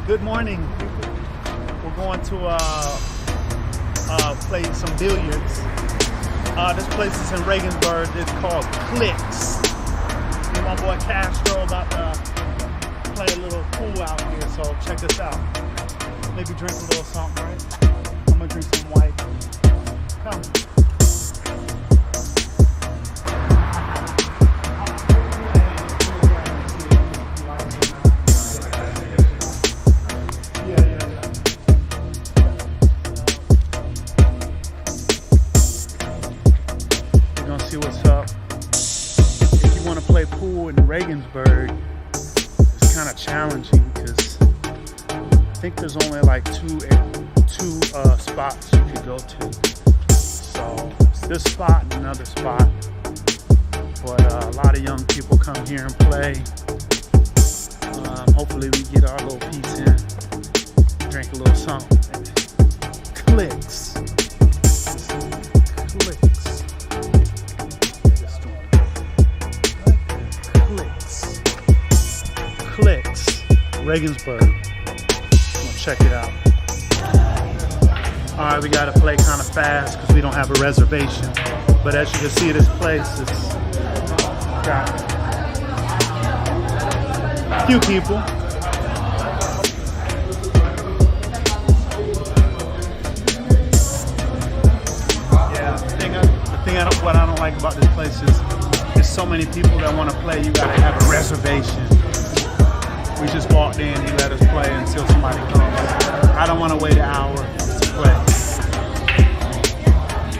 Good morning. We're going to play some billiards. This place is in Regensburg. It's called Clixx. Me and my boy Castro about to play a little pool out here, so check this out. Maybe drink a little something, right? I'm gonna drink some white. Come. See what's up. If you want to play pool in Regensburg, it's kind of challenging because I think there's only like two spots you could go to. So it's this spot and another spot. But a lot of young people come here and play. Hopefully we get our little piece in, drink a little something. Clixx. Clixx, Regensburg. We'll check it out. All right, we gotta play kind of fast because we don't have a reservation. But as you can see, this place it's got a few people. Yeah, what I don't like about this place is there's so many people that want to play. You gotta have a reservation. We just walked in, he let us play until somebody comes. I don't want to wait an hour to play.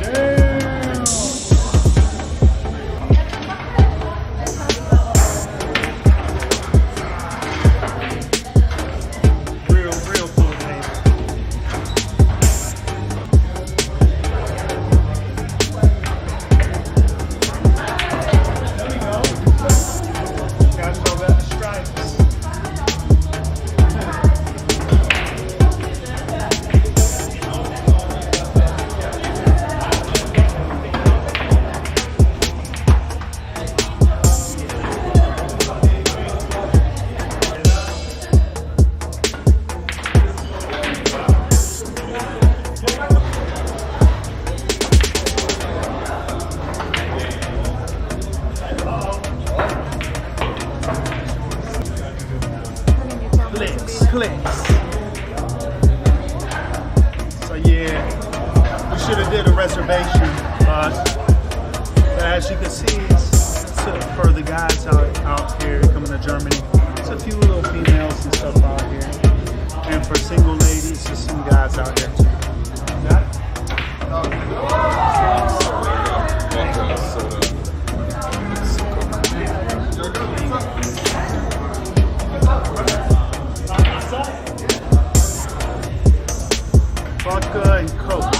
Damn. Real cool game. There we go. Guys, go back to stripes. Clixx. So yeah, we should have did a reservation, but as you can see, it's for the guys out here coming to Germany. It's a few little females and stuff out here, and for single ladies, there's some guys out here too. Got it? Vodka and Coke.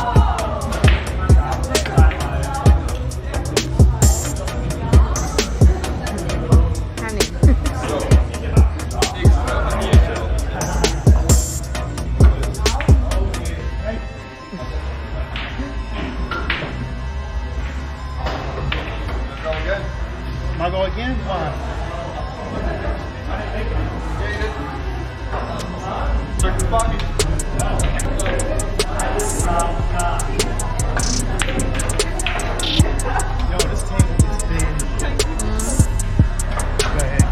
Am I go again? Check the pocket. Yo, this table is big. Go ahead.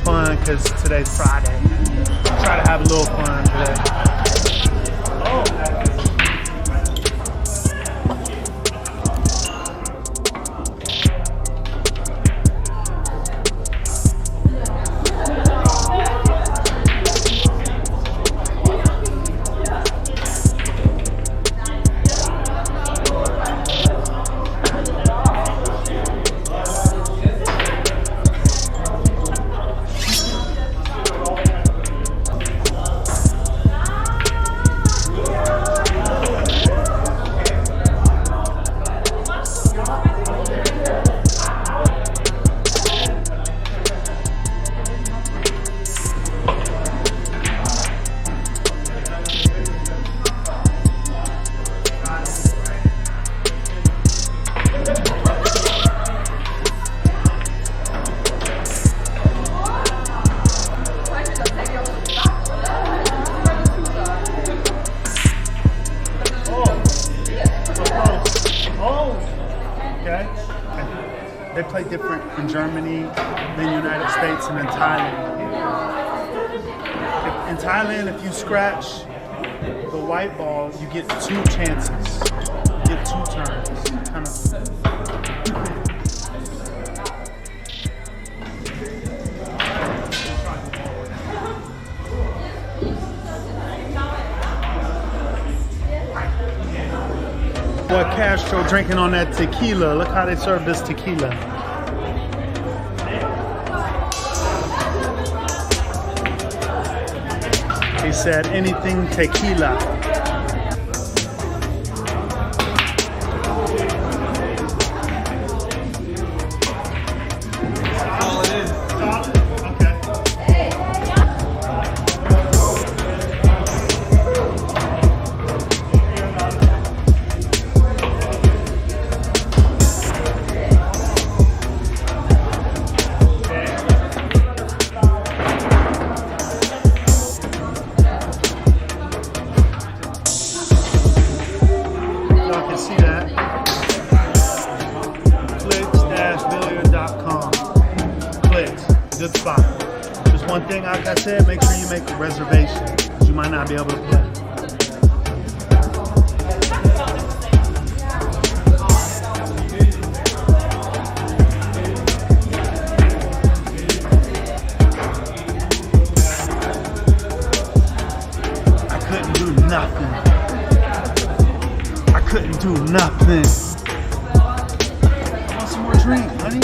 fun because today's Friday. Try to have a little fun today. They play different in Germany than the United States and in Thailand. In Thailand, if you scratch the white ball, you get 2 chances. You get 2 turns. Kind of. Boy Castro drinking on that tequila. Look how they serve this tequila. He said anything tequila. Good spot. Just one thing, like I said, make sure you make a reservation, because you might not be able to play. I couldn't do nothing. I couldn't do nothing. I want some more drink, honey.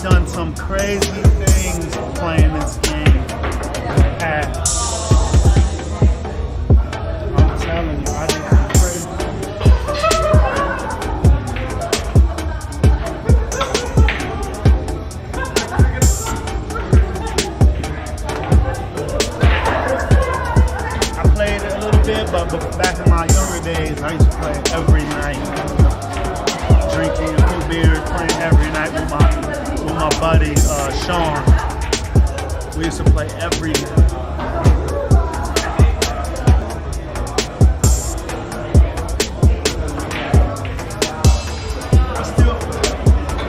Done some crazy things playing this game in the past. I'm telling you, I did some crazy. I played it a little bit, but back in my younger days, I used to play every night. Drinking a few beers, playing every night with my buddy Sean. We used to play every night.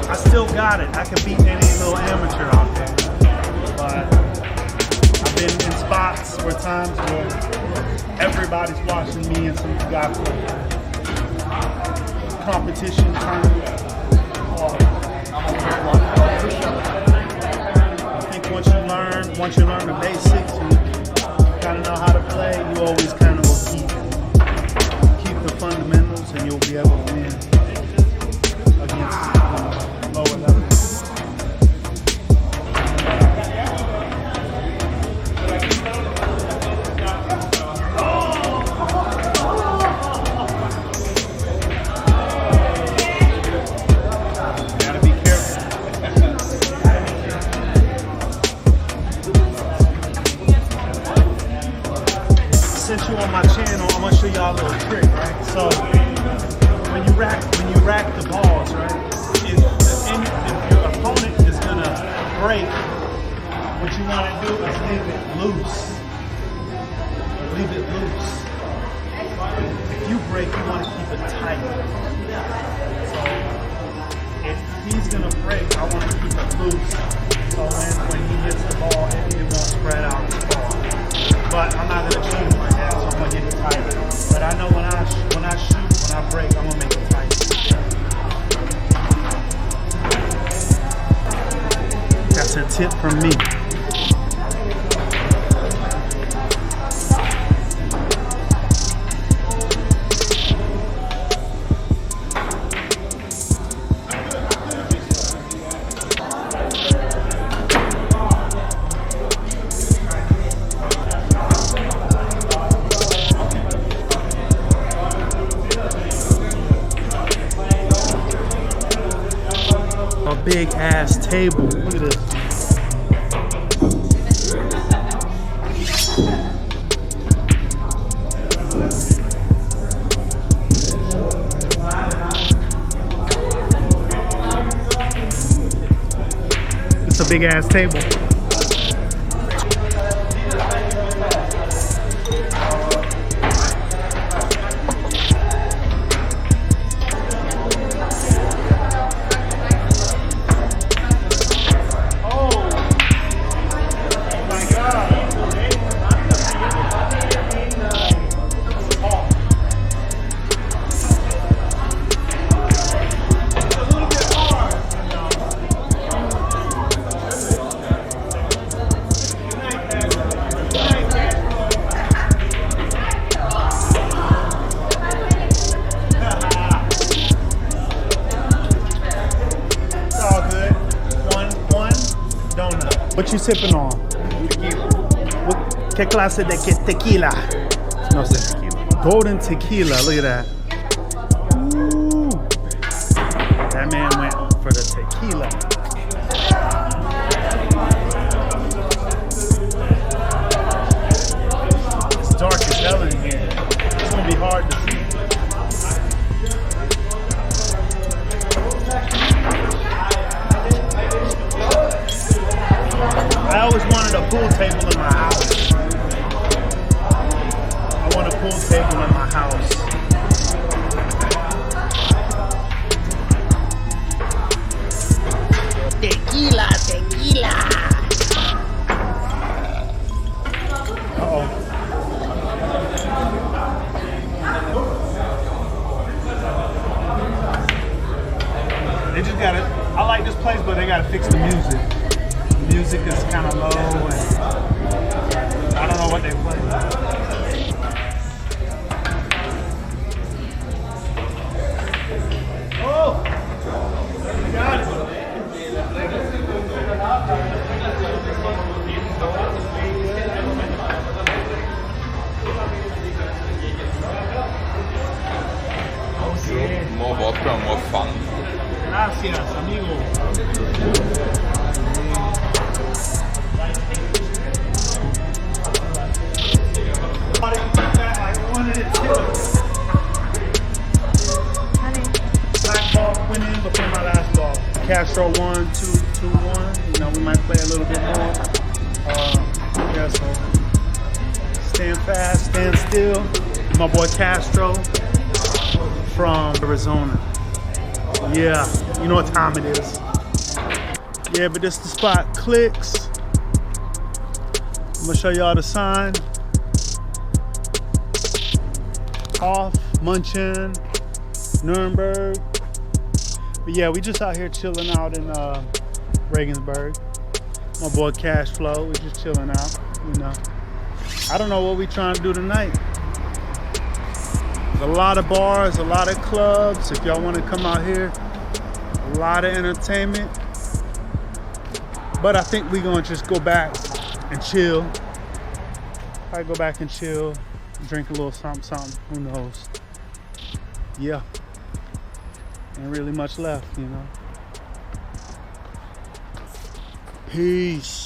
I still got it. I can beat any little amateur out there. But I've been in spots or times where everybody's watching me and some guy play. Competition tournament. I think once you learn the basics, you kind of know how to play, you always kind of will keep the fundamentals, and you'll be able to win against lower levels. since you're on my channel, I'm gonna show y'all a little trick, right? So when you rack the balls, right? If your opponent is gonna break, what you want to do is leave it loose. Leave it loose. If you break, you want to keep it tight. So if he's gonna break, I want to keep it loose. So when he hits the ball, it won't spread out the ball. But I'm not gonna shoot it like that, so I'm gonna get it tight. But I know when I shoot, when I break, I'm gonna make it tight. That's a tip from me. A big ass table. Look at this. It's a big ass table. What you sipping on? Tequila. ¿Qué clase de tequila? No sé tequila. Golden tequila. Look at that. Ooh. That man went for the tequila. It's dark as hell in here. It's gonna be hard to see. I always wanted a pool table in my house. I want a pool table in my house. Tequila, tequila. Uh-oh. They just gotta, I like this place, but they gotta fix the music. Music is kind of low, and I don't know what they play. Oh, you got it. More vodka, more fun. Gracias, amigo. Black ball went in before my last ball. Castro 1, 2, 2, 1. You know, we might play a little bit more. Yeah, so stand fast, stand still. My boy Castro from Arizona. Yeah, you know what time it is. Yeah, but this is the spot, Clixx. I'm gonna show y'all the sign. Off, Munchin, Nuremberg. But yeah, we just out here chilling out in Regensburg. My boy Cash Flow, we just chilling out, you know. I don't know what we trying to do tonight. There's a lot of bars, a lot of clubs. If y'all want to come out here, a lot of entertainment. But I think we're gonna just go back and chill. Probably go back and chill, drink a little something, who knows. Yeah, ain't really much left, you know. Peace.